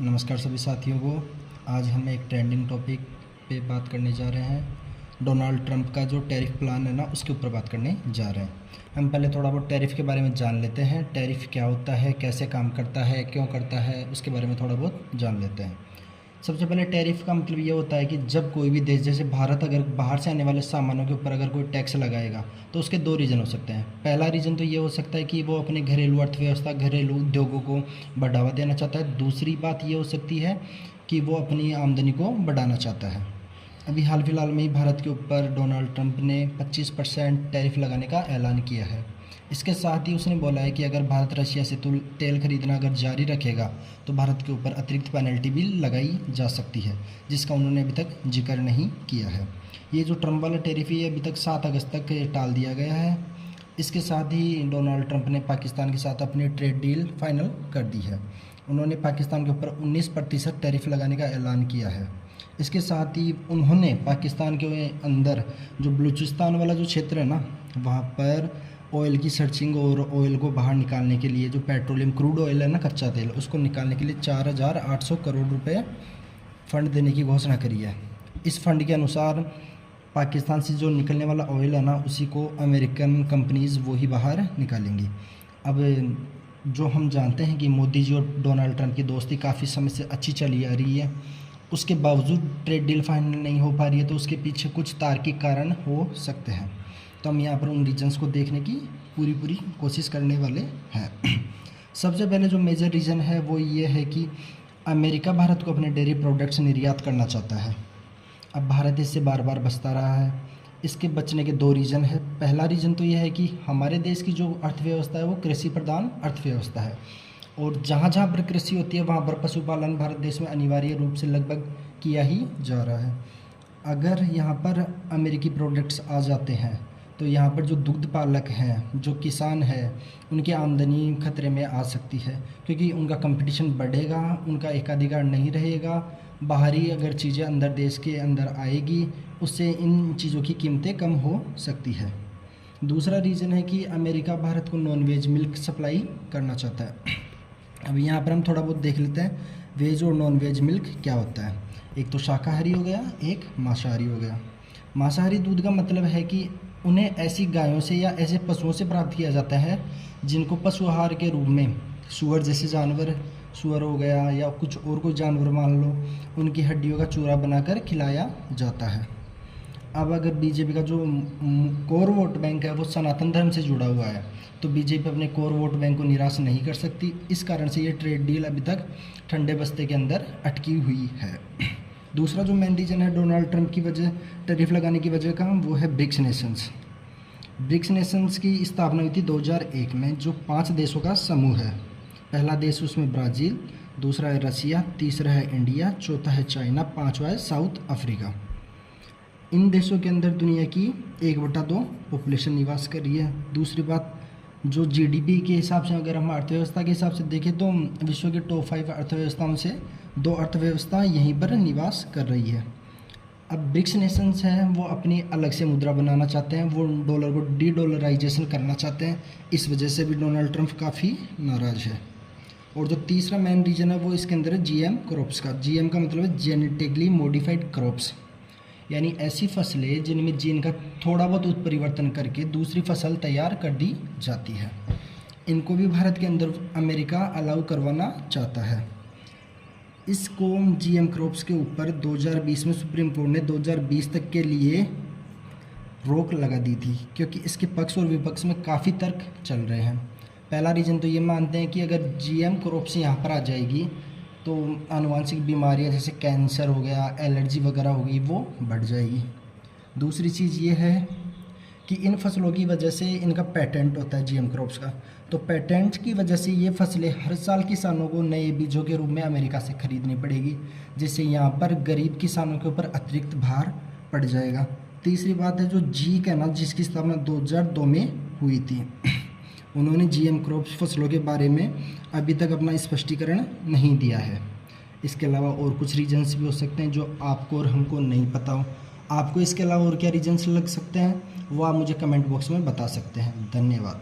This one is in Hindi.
नमस्कार सभी साथियों को। आज हम एक ट्रेंडिंग टॉपिक पे बात करने जा रहे हैं। डोनाल्ड ट्रंप का जो टैरिफ प्लान है ना, उसके ऊपर बात करने जा रहे हैं। हम पहले थोड़ा बहुत टैरिफ के बारे में जान लेते हैं। टैरिफ क्या होता है, कैसे काम करता है, क्यों करता है, उसके बारे में थोड़ा बहुत जान लेते हैं। सबसे पहले टैरिफ का मतलब ये होता है कि जब कोई भी देश, जैसे भारत, अगर बाहर से आने वाले सामानों के ऊपर अगर कोई टैक्स लगाएगा तो उसके दो रीज़न हो सकते हैं। पहला रीज़न तो ये हो सकता है कि वो अपने घरेलू अर्थव्यवस्था, घरेलू उद्योगों को बढ़ावा देना चाहता है। दूसरी बात ये हो सकती है कि वो अपनी आमदनी को बढ़ाना चाहता है। अभी हाल फिलहाल में ही भारत के ऊपर डोनाल्ड ट्रंप ने 25% टैरिफ लगाने का ऐलान किया है। इसके साथ ही उसने बोला है कि अगर भारत रशिया से तेल खरीदना अगर जारी रखेगा तो भारत के ऊपर अतिरिक्त पेनल्टी भी लगाई जा सकती है, जिसका उन्होंने अभी तक जिक्र नहीं किया है। ये जो ट्रंप वाला टैरिफ है अभी तक 7 अगस्त तक टाल दिया गया है। इसके साथ ही डोनाल्ड ट्रंप ने पाकिस्तान के साथ अपनी ट्रेड डील फाइनल कर दी है। उन्होंने पाकिस्तान के ऊपर 19% टैरिफ लगाने का ऐलान किया है। इसके साथ ही उन्होंने पाकिस्तान के अंदर जो बलूचिस्तान वाला जो क्षेत्र है ना, वहाँ पर ऑयल की सर्चिंग और ऑयल को बाहर निकालने के लिए, जो पेट्रोलियम क्रूड ऑयल है ना, कच्चा तेल, उसको निकालने के लिए 4,800 करोड़ रुपए फ़ंड देने की घोषणा करी है। इस फंड के अनुसार पाकिस्तान से जो निकलने वाला ऑयल है ना, उसी को अमेरिकन कंपनीज़ वो ही बाहर निकालेंगी। अब जो हम जानते हैं कि मोदी जी और डोनाल्ड ट्रंप की दोस्ती काफ़ी समय से अच्छी चली आ रही है, उसके बावजूद ट्रेड डील फाइनल नहीं हो पा रही है, तो उसके पीछे कुछ तार्किक कारण हो सकते हैं। तो हम यहाँ पर उन रीजन्स को देखने की पूरी कोशिश करने वाले हैं। सबसे पहले जो मेजर रीज़न है वो ये है कि अमेरिका भारत को अपने डेयरी प्रोडक्ट्स निर्यात करना चाहता है। अब भारत इससे बार बार बचता रहा है। इसके बचने के दो रीज़न है। पहला रीज़न तो यह है कि हमारे देश की जो अर्थव्यवस्था है वो कृषि प्रधान अर्थव्यवस्था है, और जहाँ जहाँ पर कृषि होती है वहाँ पर पशुपालन भारत देश में अनिवार्य रूप से लगभग किया ही जा रहा है। अगर यहाँ पर अमेरिकी प्रोडक्ट्स आ जाते हैं तो यहाँ पर जो दुग्ध पालक हैं, जो किसान हैं, उनकी आमदनी खतरे में आ सकती है, क्योंकि उनका कंपटीशन बढ़ेगा, उनका एकाधिकार नहीं रहेगा। बाहरी अगर चीज़ें अंदर देश के अंदर आएगी, उससे इन चीज़ों की कीमतें कम हो सकती है। दूसरा रीज़न है कि अमेरिका भारत को नॉन वेज मिल्क सप्लाई करना चाहता है। अब यहाँ पर हम थोड़ा बहुत देख लेते हैं वेज और नॉन वेज मिल्क क्या होता है। एक तो शाकाहारी हो गया, एक मांसाहारी हो गया। मांसाहारी दूध का मतलब है कि उन्हें ऐसी गायों से या ऐसे पशुओं से प्राप्त किया जाता है जिनको पशु आहार के रूप में, सूअर जैसे जानवर, सूअर हो गया या कुछ और कोई जानवर मान लो, उनकी हड्डियों का चूरा बनाकर खिलाया जाता है। अब अगर बीजेपी का जो कोर वोट बैंक है वो सनातन धर्म से जुड़ा हुआ है, तो बीजेपी अपने कोर वोट बैंक को निराश नहीं कर सकती। इस कारण से ये ट्रेड डील अभी तक ठंडे बस्ते के अंदर अटकी हुई है। दूसरा जो मेन रीज़न है डोनाल्ड ट्रंप की वजह, टैरिफ लगाने की वजह का, वो है ब्रिक्स नेशंस। ब्रिक्स नेशंस की स्थापना हुई थी 2001 में, जो 5 देशों का समूह है। पहला देश उसमें ब्राज़ील, दूसरा है रसिया, तीसरा है इंडिया, चौथा है चाइना, पाँचवा है साउथ अफ्रीका। इन देशों के अंदर दुनिया की 1/2 पॉपुलेशन निवास कर रही है। दूसरी बात, जो जीडीपी के हिसाब से, अगर हम अर्थव्यवस्था के हिसाब से देखें तो विश्व के टॉप 5 अर्थव्यवस्थाओं से 2 अर्थव्यवस्था यहीं पर निवास कर रही है। अब ब्रिक्स नेशंस हैं वो अपनी अलग से मुद्रा बनाना चाहते हैं, वो डॉलर को डी-डॉलराइजेशन करना चाहते हैं। इस वजह से भी डोनाल्ड ट्रंप काफ़ी नाराज़ है। और जो तीसरा मेन रीज़न है वो इसके अंदर है जीएम क्रॉप्स का। जीएम का मतलब है जेनेटिकली मॉडिफाइड क्रॉप्स, यानी ऐसी फसलें जिनमें जीन का थोड़ा बहुत उत्परिवर्तन करके दूसरी फसल तैयार कर दी जाती है। इनको भी भारत के अंदर अमेरिका अलाउ करवाना चाहता है। इसको जीएम क्रॉप्स के ऊपर 2020 में सुप्रीम कोर्ट ने 2020 तक के लिए रोक लगा दी थी, क्योंकि इसके पक्ष और विपक्ष में काफ़ी तर्क चल रहे हैं। पहला रीज़न तो ये मानते हैं कि अगर जीएम क्रॉप्स यहाँ पर आ जाएगी तो आनुवांशिक बीमारियाँ जैसे कैंसर हो गया, एलर्जी वगैरह होगी, वो बढ़ जाएगी। दूसरी चीज़ ये है कि इन फसलों की वजह से इनका पेटेंट होता है जीएम क्रॉप्स का, तो पेटेंट की वजह से ये फसलें हर साल किसानों को नए बीजों के रूप में अमेरिका से ख़रीदनी पड़ेगी, जिससे यहाँ पर गरीब किसानों के ऊपर अतिरिक्त भार पड़ जाएगा। तीसरी बात है जो जीक है ना, जिसकी स्थापना 2002 में हुई थी, उन्होंने जीएम क्रॉप्स फसलों के बारे में अभी तक अपना स्पष्टीकरण नहीं दिया है। इसके अलावा और कुछ रीजन्स भी हो सकते हैं जो आपको और हमको नहीं पता हो। आपको इसके अलावा और क्या रीजन्स लग सकते हैं वो आप मुझे कमेंट बॉक्स में बता सकते हैं। धन्यवाद।